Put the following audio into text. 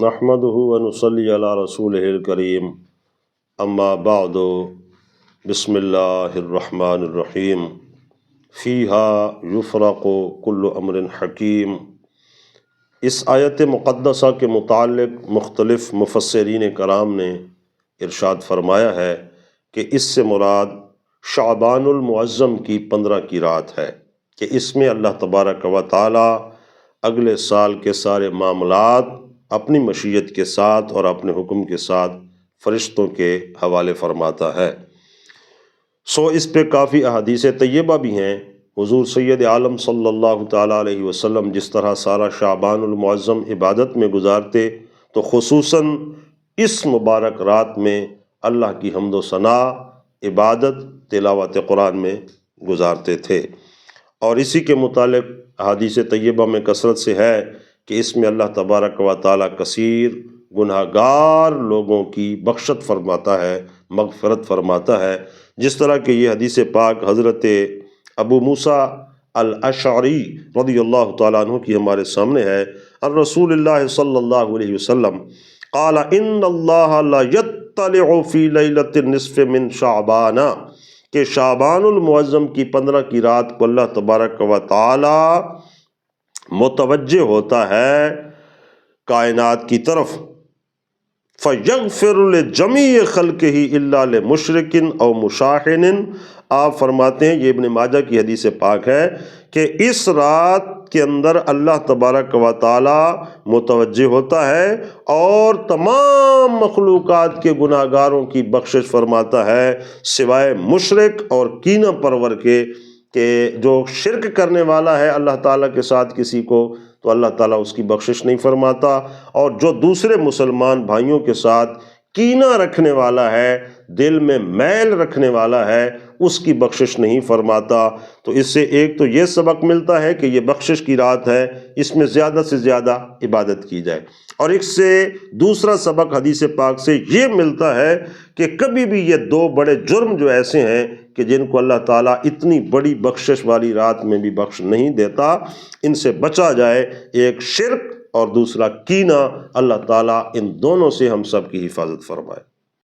نحمدہ ونصلی علی رسولہ الکریم اما بعد بسم اللہ الرحمن الرحیم فیہا یفرق کل امر حکیم۔ اس آیت مقدسہ کے متعلق مختلف مفسرین کرام نے ارشاد فرمایا ہے کہ اس سے مراد شعبان المعظم کی 15 کی رات ہے کہ اس میں اللہ تبارک و تعالی اگلے سال کے سارے معاملات اپنی مشیت کے ساتھ اور اپنے حکم کے ساتھ فرشتوں کے حوالے فرماتا ہے۔ اس پہ کافی احادیث طیبہ بھی ہیں۔ حضور سید عالم صلی اللہ تعالیٰ علیہ وسلم جس طرح سارا شعبان المعظم عبادت میں گزارتے تو خصوصاً اس مبارک رات میں اللہ کی حمد و ثنا، عبادت، تلاوت قرآن میں گزارتے تھے۔ اور اسی کے متعلق احادیث طیبہ میں کثرت سے ہے کہ اس میں اللہ تبارک و تعالیٰ کثیر گناہ گار لوگوں کی بخشت فرماتا ہے، مغفرت فرماتا ہے، جس طرح کہ یہ حدیث پاک حضرت ابو موسیٰ الاشعری رضی اللہ تعالیٰ عنہ کی ہمارے سامنے ہے۔ الرسول اللہ صلی اللہ علیہ وسلم قال ان اللہ لا یطلع فی لیلۃ النصف من شعبان، کہ شعبان المعظم کی 15 کی رات کو اللہ تبارک و تعالی متوجہ ہوتا ہے کائنات کی طرف، فَيَغْفِرُ لِجَمِيعِ خَلْقِهِ إِلَّا لِمُشْرِكٍ أَوْ مُشَاحِنٍ۔ آپ فرماتے ہیں، یہ ابن ماجہ کی حدیث پاک ہے کہ اس رات کے اندر اللہ تبارک و تعالی متوجہ ہوتا ہے اور تمام مخلوقات کے گناہ گاروں کی بخشش فرماتا ہے سوائے مشرک اور کینہ پرور کے، کہ جو شرک کرنے والا ہے اللہ تعالیٰ کے ساتھ کسی کو تو اللہ تعالیٰ اس کی بخشش نہیں فرماتا، اور جو دوسرے مسلمان بھائیوں کے ساتھ کینہ رکھنے والا ہے، دل میں میل رکھنے والا ہے، اس کی بخشش نہیں فرماتا۔ تو اس سے ایک تو یہ سبق ملتا ہے کہ یہ بخشش کی رات ہے، اس میں زیادہ سے زیادہ عبادت کی جائے، اور اس سے دوسرا سبق حدیث پاک سے یہ ملتا ہے کہ کبھی بھی یہ دو بڑے جرم جو ایسے ہیں کہ جن کو اللہ تعالیٰ اتنی بڑی بخشش والی رات میں بھی بخش نہیں دیتا، ان سے بچا جائے، ایک شرک اور دوسرا کینہ۔ اللہ تعالیٰ ان دونوں سے ہم سب کی حفاظت فرمائے۔